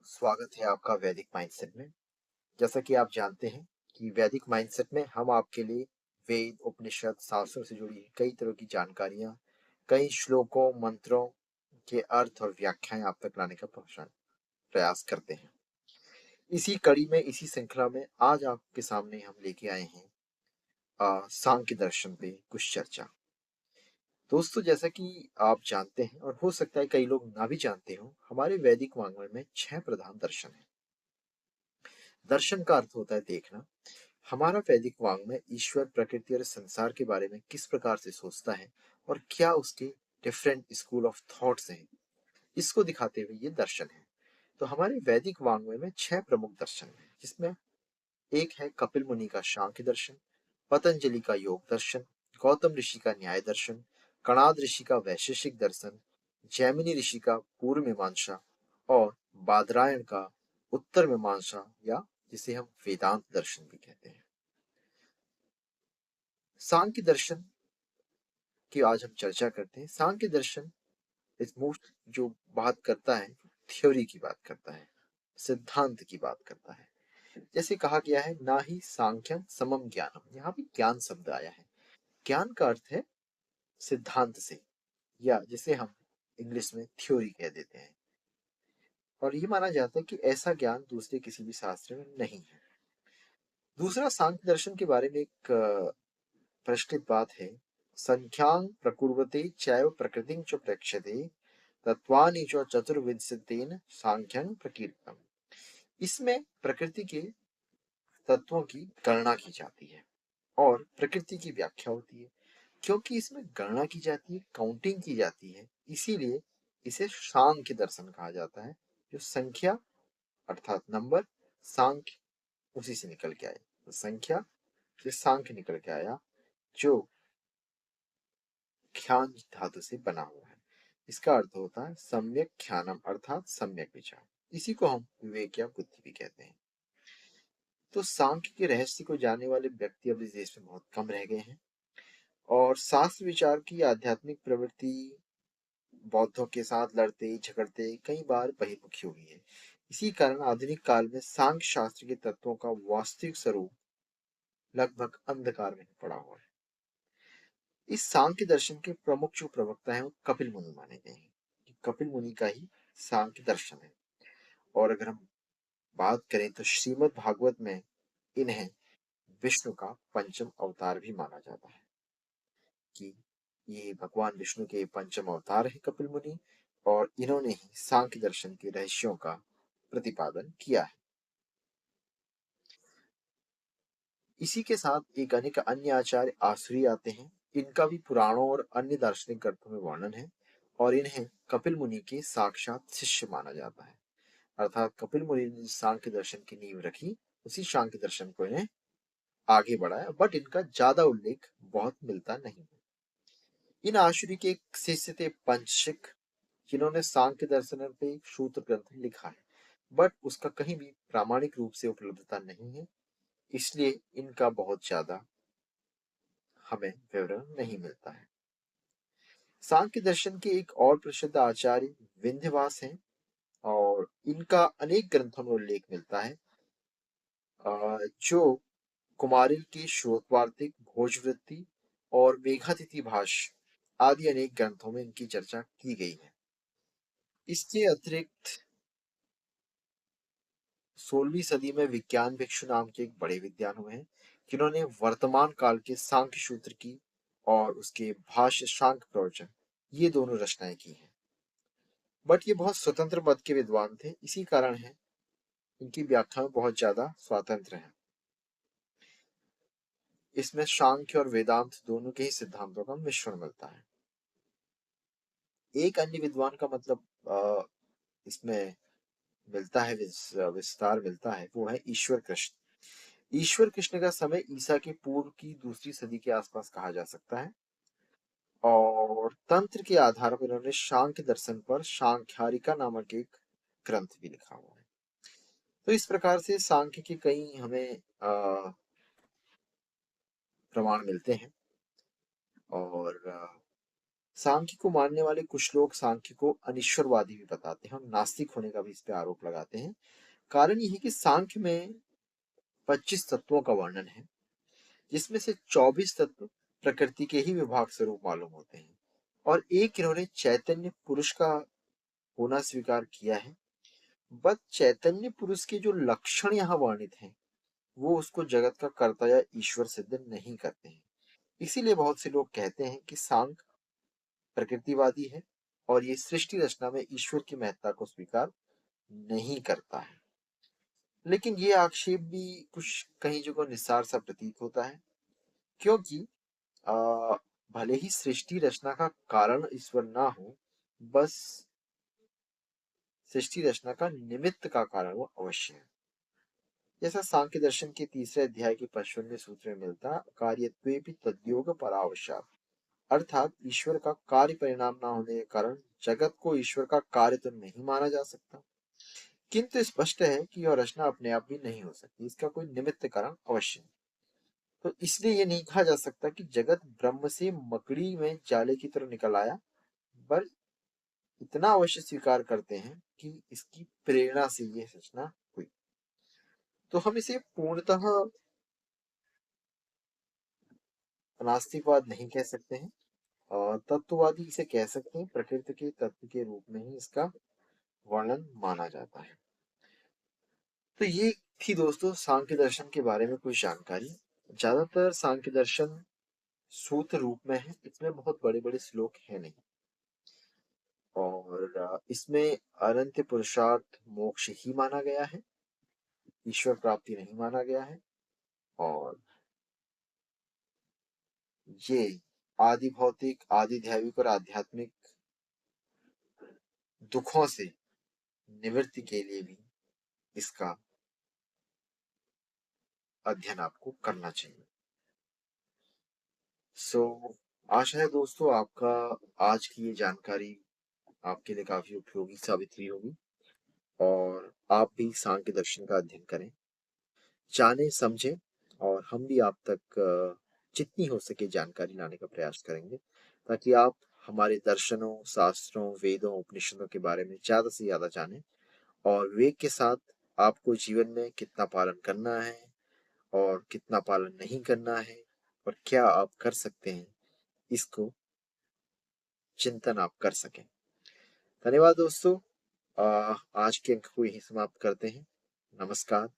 स्वागत है आपका वैदिक माइंडसेट में। जैसा कि आप जानते हैं कि वैदिक माइंडसेट में हम आपके लिए वेद, उपनिषद, शास्त्रों से जुड़ी कई तरह की जानकारियां, कई श्लोकों, मंत्रों के अर्थ और व्याख्याएं आप तक लाने का प्रयास करते हैं। इसी कड़ी में, इसी श्रृंखला में आज आपके सामने हम लेके आए हैं सांख्य दर्शन पे कुछ चर्चा। दोस्तों, जैसा कि आप जानते हैं और हो सकता है कई लोग ना भी जानते हो, हमारे वैदिक वाङ्मय में 6 प्रधान दर्शन हैं। दर्शन का अर्थ होता है देखना। हमारा वैदिक वाङ्मय ईश्वर, प्रकृति और संसार के बारे में किस प्रकार से सोचता है और क्या उसके डिफरेंट स्कूल ऑफ थॉट्स हैं, इसको दिखाते हुए ये दर्शन है। तो हमारे वैदिक वाङ्मय में 6 प्रमुख दर्शन हैं, जिसमें एक है कपिल मुनि का सांख्य दर्शन, पतंजलि का योग दर्शन, गौतम ऋषि का न्याय दर्शन, कणाद ऋषि का वैशेषिक दर्शन, जैमिनी ऋषि का पूर्व मीमांसा और बादरायण का उत्तर मीमांसा, या जिसे हम वेदांत दर्शन भी कहते हैं। सांख्य दर्शन की आज हम चर्चा करते हैं। सांख्य दर्शन इस मोस्ट जो बात करता है, थ्योरी की बात करता है, सिद्धांत की बात करता है। जैसे कहा गया है, ना ही सांख्यम समम ज्ञानम। यहाँ भी ज्ञान शब्द आया है। ज्ञान का अर्थ है सिद्धांत से, या जिसे हम इंग्लिश में थ्योरी कह देते हैं। और ये माना जाता है कि ऐसा ज्ञान दूसरे किसी भी शास्त्र में नहीं है। दूसरा, सांख्य दर्शन के बारे में एक प्रचलित बात है, संख्यां प्रकुर्वते चैव प्रकृतिं च प्रेक्ष्यते तत्वानि च चतुर्विंशतेन सांख्यं प्रकीर्तनम्। इसमें प्रकृति के तत्वों की गणना की जाती है और प्रकृति की व्याख्या होती है। क्योंकि इसमें गणना की जाती है, काउंटिंग की जाती है, इसीलिए इसे सांख्य दर्शन कहा जाता है। जो संख्या अर्थात नंबर, सांख्य उसी से निकल के आया, तो संख्या से सांख्य निकल के आया, जो ख्यान धातु से बना हुआ है। इसका अर्थ होता है सम्यक ख्यानम, अर्थात सम्यक विचार। इसी को हम विवेक या बुद्धि भी कहते हैं। तो सांख्य के रहस्य को जानने वाले व्यक्ति अब इस देश में बहुत कम रह गए हैं, और शास्त्र विचार की आध्यात्मिक प्रवृत्ति बौद्धों के साथ लड़ते झगड़ते कई बार बहिर्मुखी हुई है। इसी कारण आधुनिक काल में सांख्य शास्त्र के तत्वों का वास्तविक स्वरूप लगभग अंधकार में पड़ा हुआ है। इस सांख्य दर्शन के प्रमुख जो प्रवक्ता हैं वो कपिल मुनि माने गए हैं। कपिल मुनि का ही सांख्य दर्शन है। और अगर हम बात करें तो श्रीमद् भागवत में इन्हें विष्णु का पंचम अवतार भी माना जाता है, कि ये भगवान विष्णु के पंचम अवतार है कपिल मुनि, और इन्होंने ही सांख्य दर्शन के रहस्यों का प्रतिपादन किया है। इसी के साथ एक अनेक अन्य आचार्य आसुरी आते हैं। इनका भी पुराणों और अन्य दार्शनिक ग्रंथों में वर्णन है, और इन्हें कपिल मुनि के साक्षात शिष्य माना जाता है। अर्थात कपिल मुनि ने जिस सांख्य दर्शन की नींव रखी, उसी सांख्य दर्शन को इन्हें आगे बढ़ाया, बट इनका ज्यादा उल्लेख बहुत मिलता नहीं है। इन आसुरी के एक शिष्य थे पंचशिख, जिन्होंने सांख्य दर्शन पे एक सूत्र ग्रंथ लिखा है, बट उसका कहीं भी प्रामाणिक रूप से उपलब्धता नहीं है, इसलिए इनका बहुत ज्यादा हमें विवरण नहीं मिलता है। सांख्य दर्शन के एक और प्रसिद्ध आचार्य विंध्यवास हैं, और इनका अनेक ग्रंथों में उल्लेख मिलता है, जो कुमारिल की श्लोकवार्तिक, भोजवृत्ति और मेघातिथि भाष्य आदि अनेक ग्रंथों में इनकी चर्चा की गई है। इसके अतिरिक्त 16वीं सदी में विज्ञान भिक्षु नाम के एक बड़े विद्वान हुए हैं, जिन्होंने वर्तमान काल के सांख्य सूत्र की और उसके भाष्य सांख्य प्रवचन, ये दोनों रचनाएं की हैं। बट ये बहुत स्वतंत्र मत के विद्वान थे, इसी कारण है इनकी व्याख्या में बहुत ज्यादा स्वातंत्र है। इसमें सांख्य और वेदांत दोनों के ही सिद्धांतों का मिश्रण मिलता है। एक अन्य विद्वान का मतलब इसमें मिलता है, विस्तार मिलता है, वो है ईश्वर कृष्ण। ईश्वर कृष्ण का समय ईसा के पूर्व की दूसरी सदी के आसपास कहा जा सकता है, और तंत्र के आधार पर उन्होंने सांख्य दर्शन पर सांख्यारिका नामक एक ग्रंथ भी लिखा हुआ है। तो इस प्रकार से सांख्य के कई हमें प्रमाण मिलते हैं, और सांख्य को मानने वाले कुछ लोग सांख्य को अनिश्वरवादी भी बताते हैं और नास्तिक होने का भी इस पे आरोप लगाते हैं। कारण यह है कि सांख्य में 25 तत्वों का वर्णन है, जिसमें से 24 तत्व प्रकृति के ही विभाग स्वरूप मालूम होते हैं, और एक इन्होंने चैतन्य पुरुष का होना स्वीकार किया है। बस चैतन्य पुरुष के जो लक्षण यहाँ वर्णित हैं, वो उसको जगत का कर्ता या ईश्वर सिद्ध नहीं करते हैं। इसीलिए बहुत से लोग कहते हैं कि सांख्य प्रकृतिवादी है और ये सृष्टि रचना में ईश्वर की महत्ता को स्वीकार नहीं करता है। लेकिन ये आक्षेप भी कुछ कहीं जगह निस्सार सा प्रतीत होता है, क्योंकि आ, भले ही सृष्टि रचना का कारण ईश्वर ना हो, बस सृष्टि रचना का निमित्त का कारण वो अवश्य है। जैसा सांख्य दर्शन के तीसरे अध्याय के 55वें सूत्र में मिलता, कार्यत्वेपि तद्योग परावश्यात, अर्थात ईश्वर का कार्य परिणाम ना होने के कारण जगत को ईश्वर का कार्य तो नहीं माना जा सकता, किंतु स्पष्ट है कि यह रचना अपने आप भी नहीं हो सकती, इसका कोई निमित्त कारण अवश्य है। तो इसलिए ये नहीं कहा जा सकता कि जगत ब्रह्म से मकड़ी में जाले की तरह निकल आया, पर इतना अवश्य स्वीकार करते हैं कि इसकी प्रेरणा से ये रचना हुई। तो हम इसे पूर्णतः नास्तिकवाद नहीं कह सकते हैं, और तत्ववादी इसे कह सकते हैं। प्रकृति के तत्व के रूप में ही इसका वर्णन माना जाता है। तो ये थी दोस्तों सांख्य दर्शन के बारे में कुछ जानकारी। ज्यादातर सांख्य दर्शन सूत्र रूप में है, इसमें बहुत बड़े बड़े श्लोक है नहीं, और इसमें अनंत पुरुषार्थ मोक्ष ही माना गया है, ईश्वर प्राप्ति नहीं माना गया है। और ये आदि भौतिक, आदि दैविक और आध्यात्मिक दुखों से निवृत्ति के लिए भी इसका अध्ययन आपको करना चाहिए। सो आशा है दोस्तों आपका आज की ये जानकारी आपके लिए काफी उपयोगी साबित हुई होगी, और आप भी सांख्य दर्शन का अध्ययन करें, जाने समझें, और हम भी आप तक जितनी हो सके जानकारी लाने का प्रयास करेंगे, ताकि आप हमारे दर्शनों, शास्त्रों, वेदों, उपनिषदों के बारे में ज्यादा से ज्यादा जानें, और वेद के साथ आपको जीवन में कितना पालन करना है और कितना पालन नहीं करना है और क्या आप कर सकते हैं, इसको चिंतन आप कर सकें। धन्यवाद दोस्तों। आज के अंक को यही समाप्त करते हैं। नमस्कार।